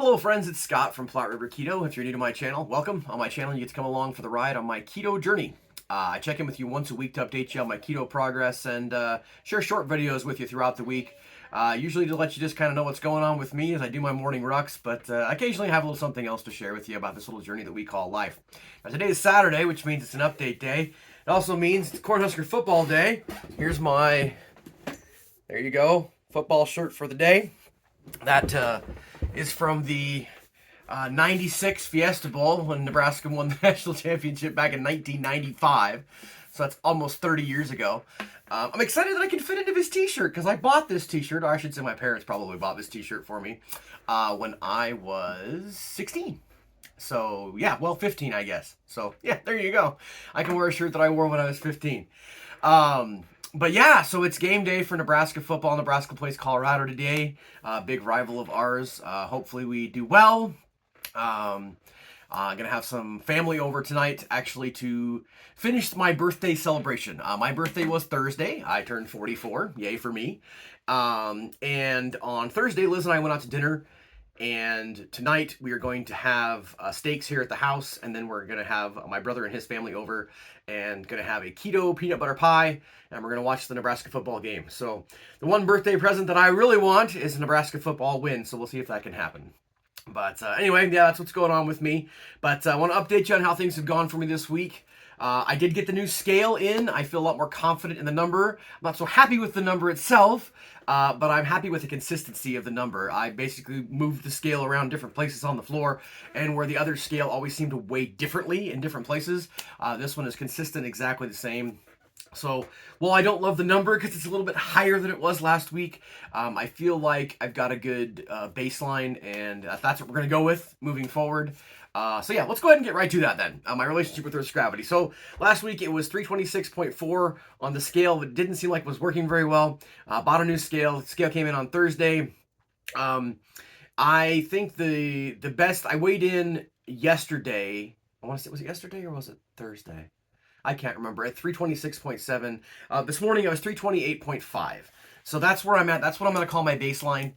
Hello friends, it's Scott from Platte River Keto. If you're new to my channel, welcome. On my channel, you get to come along for the ride on my keto journey. I check in with you once a week to update you on my keto progress and share short videos with you throughout the week. Usually to let you just kind of know what's going on with me as I do my morning rucks, but occasionally I have a little something else to share with you about this little journey that we call life. Now today is Saturday, which means it's an update day. It also means it's Cornhusker football day. Here's my, there you go, football shirt for the day. That is from the 96 Fiesta Bowl when Nebraska won the national championship back in 1995. So that's almost 30 years ago. I'm excited that I can fit into this t-shirt because I bought this t-shirt, or I should say my parents probably bought this t-shirt for me when I was 16. So, yeah, well, 15, I guess. So, yeah, there you go. I can wear a shirt that I wore when I was 15. But yeah, so it's game day for Nebraska football. Nebraska plays Colorado today. Big rival of ours. Hopefully we do well. Gonna have some family over tonight, actually, to finish my birthday celebration. My birthday was Thursday. I turned 44. Yay for me. And on Thursday, Liz and I went out to dinner. And tonight we are going to have steaks here at the house, and then we're going to have my brother and his family over and going to have a keto peanut butter pie, and we're going to watch the Nebraska football game. So the one birthday present that I really want is a Nebraska football win, so we'll see if that can happen. But anyway, yeah, that's what's going on with me. But I want to update you on how things have gone for me this week. I did get the new scale in. I feel a lot more confident in the number. I'm not so happy with the number itself, but I'm happy with the consistency of the number. I basically moved the scale around different places on the floor, and where the other scale always seemed to weigh differently in different places, this one is consistent, exactly the same. So, while I don't love the number because it's a little bit higher than it was last week, I feel like I've got a good baseline, and that's what we're going to go with moving forward. So yeah, let's go ahead and get right to that then. My relationship with Earth's gravity. So last week it was 326.4 on the scale that didn't seem like it was working very well. Bought a new scale. The scale came in on Thursday. I think the best, I weighed in yesterday. I want to say, was it yesterday or was it Thursday? I can't remember. At 326.7. This morning I was 328.5. So that's where I'm at. That's what I'm going to call my baseline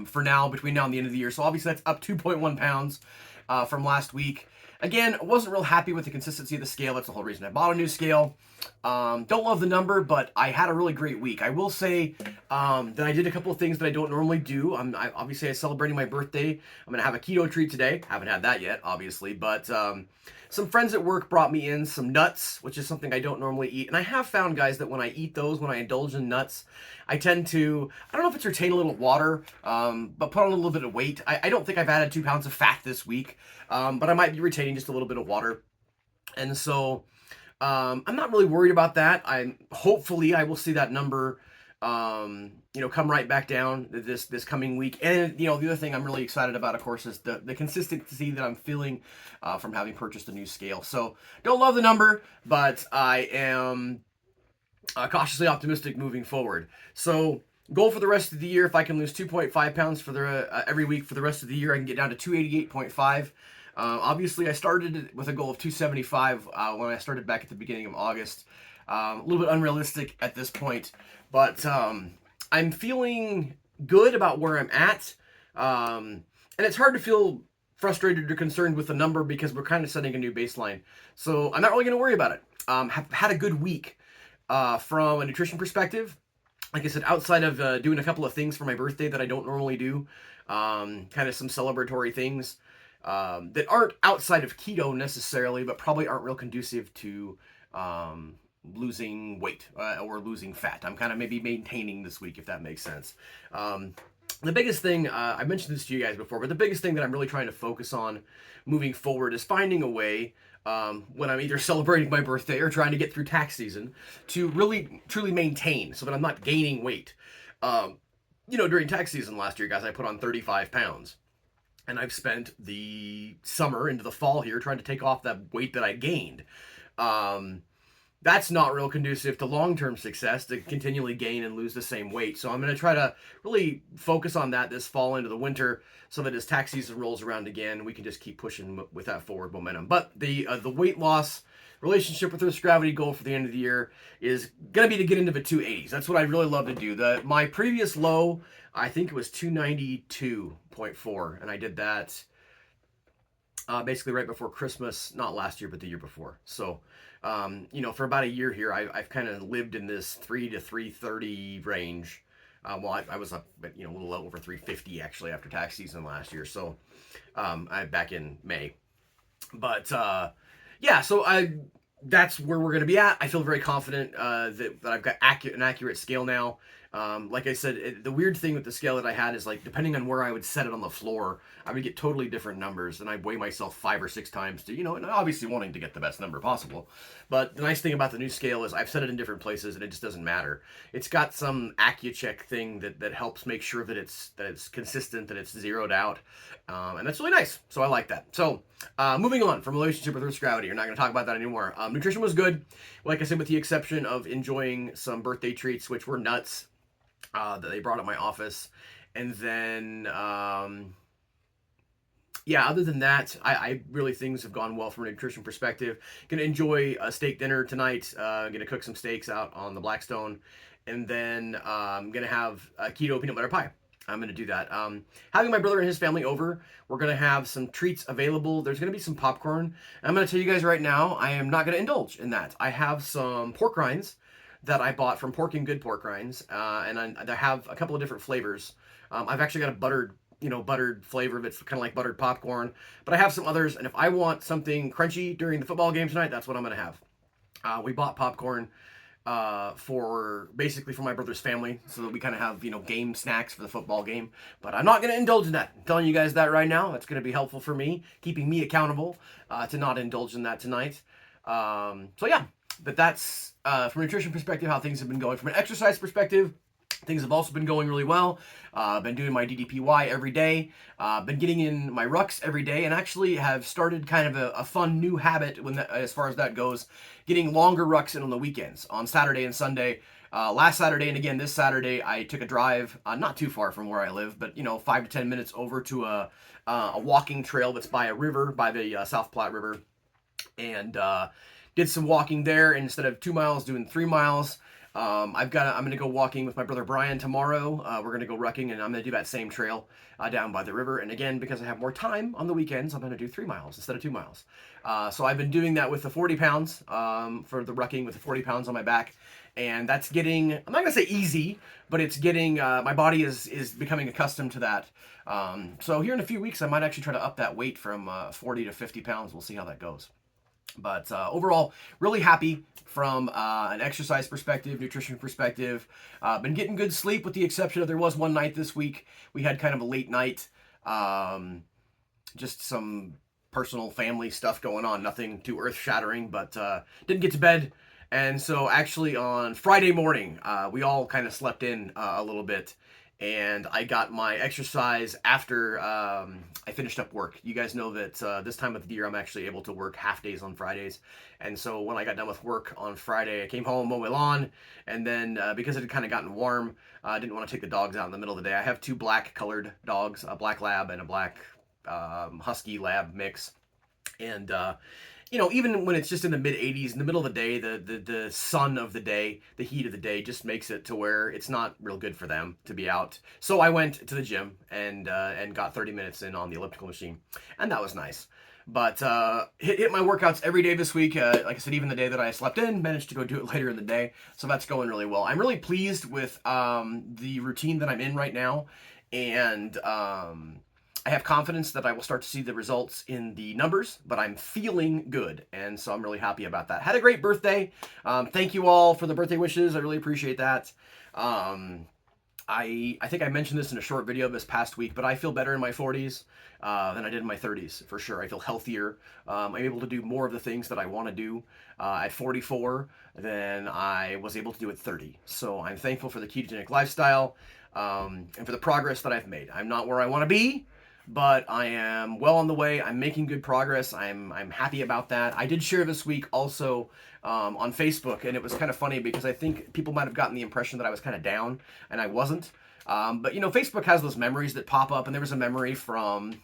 for now, between now and the end of the year. So obviously that's up 2.1 pounds from last week. Again, I wasn't real happy with the consistency of the scale. That's the whole reason I bought a new scale. Don't love the number, but I had a really great week. I will say that I did a couple of things that I don't normally do. Obviously, I celebrating my birthday. I'm going to have a keto treat today. Haven't had that yet, obviously, but some friends at work brought me in some nuts, which is something I don't normally eat. And I have found, guys, that when I eat those, when I indulge in nuts, I tend to, I don't know if it's retain a little water, but put on a little bit of weight. I don't think I've added 2 pounds of fat this week, but I might be retaining just a little bit of water. And so I'm not really worried about that. Hopefully I will see that number come right back down this coming week. And the other thing I'm really excited about, of course, is the consistency that I'm feeling from having purchased a new scale. So don't love the number, but I am cautiously optimistic moving forward. So goal for the rest of the year: if I can lose 2.5 pounds for every week for the rest of the year, I can get down to 288.5. Obviously, I started with a goal of 275 when I started back at the beginning of August. A little bit unrealistic at this point, but I'm feeling good about where I'm at. And it's hard to feel frustrated or concerned with the number because we're kind of setting a new baseline. So I'm not really going to worry about it. Have had a good week from a nutrition perspective. Like I said, outside of doing a couple of things for my birthday that I don't normally do, kind of some celebratory things that aren't outside of keto necessarily, but probably aren't real conducive to losing weight or losing fat. I'm kind of maybe maintaining this week, if that makes sense. The biggest thing, I mentioned this to you guys before, but the biggest thing that I'm really trying to focus on moving forward is finding a way when I'm either celebrating my birthday or trying to get through tax season to really truly maintain so that I'm not gaining weight. During tax season last year, guys, I put on 35 pounds. And I've spent the summer into the fall here trying to take off that weight that I gained. That's not real conducive to long-term success, to continually gain and lose the same weight. So I'm going to try to really focus on that this fall into the winter so that as tax season rolls around again, we can just keep pushing with that forward momentum. But the weight loss relationship with Earth's gravity goal for the end of the year is going to be to get into the 280s. That's what I'd really love to do. My previous low, I think it was 292.4, and I did that basically right before Christmas, not last year, but the year before. So, for about a year here, I've kind of lived in this 3 to 330 range. I was up, a little over 350 actually after tax season last year. So, back in May. But that's where we're going to be at. I feel very confident that I've got an accurate scale now. Like I said, the weird thing with the scale that I had is, like, depending on where I would set it on the floor, I would get totally different numbers, and I'd weigh myself 5 or 6 times to, and obviously wanting to get the best number possible. But the nice thing about the new scale is I've set it in different places, and it just doesn't matter. It's got some AccuCheck thing that helps make sure that it's consistent, that it's zeroed out, and that's really nice. So I like that. So moving on from relationship with Earth's gravity, you're not going to talk about that anymore. Nutrition was good, like I said, with the exception of enjoying some birthday treats, which were nuts. That they brought at my office. And then, other than that, I really, things have gone well from a nutrition perspective. Gonna enjoy a steak dinner tonight. Gonna cook some steaks out on the Blackstone. And then I'm gonna have a keto peanut butter pie. I'm gonna do that. Having my brother and his family over, we're gonna have some treats available. There's gonna be some popcorn. I'm gonna tell you guys right now, I am not gonna indulge in that. I have some pork rinds that I bought from Pork and Good Pork Rinds, and I have a couple of different flavors. I've actually got a buttered flavor that's kind of like buttered popcorn, but I have some others, and if I want something crunchy during the football game tonight, that's what I'm going to have. We bought popcorn for my brother's family, so that we kind of have, game snacks for the football game, but I'm not going to indulge in that. I'm telling you guys that right now. That's going to be helpful for me, keeping me accountable to not indulge in that tonight. But that's, from a nutrition perspective, how things have been going. From an exercise perspective, things have also been going really well. Been doing my DDPY every day. Been getting in my rucks every day, and actually have started kind of a fun new habit as far as that goes, getting longer rucks in on the weekends, on Saturday and Sunday. Last Saturday and again this Saturday, I took a drive, not too far from where I live, but 5 to 10 minutes over to a walking trail that's by a river, by the South Platte River, and did some walking there, and instead of 2 miles, doing 3 miles. I'm going to go walking with my brother Brian tomorrow. We're going to go rucking, and I'm going to do that same trail down by the river. And again, because I have more time on the weekends, I'm going to do 3 miles instead of 2 miles. So I've been doing that with the 40 pounds for the rucking, with the 40 pounds on my back. And that's getting, I'm not going to say easy, but it's getting, my body is becoming accustomed to that. So here in a few weeks, I might actually try to up that weight from 40 to 50 pounds. We'll see how that goes. But overall, really happy from an exercise perspective, nutrition perspective. Been getting good sleep, with the exception of there was one night this week we had kind of a late night. Just some personal family stuff going on. Nothing too earth-shattering, but didn't get to bed. And so actually on Friday morning, we all kind of slept in a little bit. And I got my exercise after I finished up work. You guys know that this time of the year I'm actually able to work half days on Fridays. And so when I got done with work on Friday, I came home, mowed my lawn, and then because it had kind of gotten warm, I didn't want to take the dogs out in the middle of the day. I have 2 black colored dogs, a black lab and a black husky lab mix. And even when it's just in the mid 80s, in the middle of the day, the sun of the day, the heat of the day just makes it to where it's not real good for them to be out. So I went to the gym and got 30 minutes in on the elliptical machine, and that was nice. But hit my workouts every day this week. Like I said, even the day that I slept in, managed to go do it later in the day. So that's going really well. I'm really pleased with the routine that I'm in right now, and I have confidence that I will start to see the results in the numbers, but I'm feeling good, and so I'm really happy about that. Had a great birthday. Thank you all for the birthday wishes. I really appreciate that. I think I mentioned this in a short video this past week, but I feel better in my 40s than I did in my 30s, for sure. I feel healthier. I'm able to do more of the things that I want to do at 44 than I was able to do at 30. So I'm thankful for the ketogenic lifestyle and for the progress that I've made. I'm not where I want to be, but I am well on the way. I'm making good progress. I'm happy about that. I did share this week also on Facebook, and it was kind of funny because I think people might have gotten the impression that I was kind of down, and I wasn't. But Facebook has those memories that pop up, and there was a memory from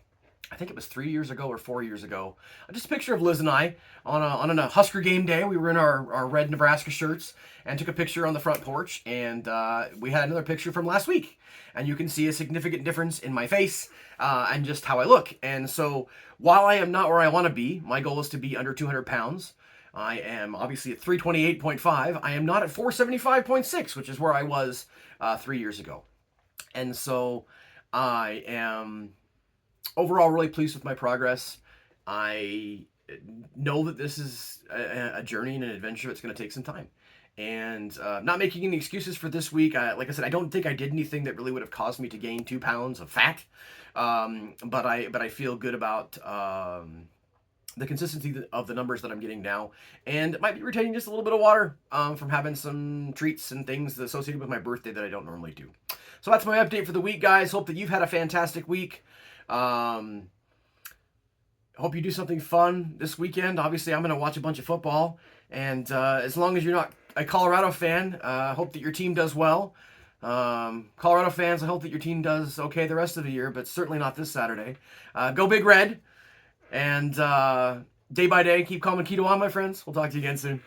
I think it was 3 years ago or 4 years ago. Just a picture of Liz and I on a Husker game day. We were in our red Nebraska shirts and took a picture on the front porch. And we had another picture from last week. And you can see a significant difference in my face and just how I look. And so while I am not where I want to be, my goal is to be under 200 pounds. I am obviously at 328.5. I am not at 475.6, which is where I was 3 years ago. And so I am overall really pleased with my progress. I know that this is a journey and an adventure that's going to take some time. And not making any excuses for this week. Like I said, I don't think I did anything that really would have caused me to gain 2 pounds of fat. But I feel good about the consistency of the numbers that I'm getting now, and might be retaining just a little bit of water from having some treats and things associated with my birthday that I don't normally do. So that's my update for the week, guys. Hope that you've had a fantastic week. Hope you do something fun this weekend. Obviously, I'm going to watch a bunch of football, and as long as you're not a Colorado fan, hope that your team does well. Colorado fans, I hope that your team does okay the rest of the year, but certainly not this Saturday. Go Big Red. And day by day, keep calm and keto on, my friends. We'll talk to you again soon.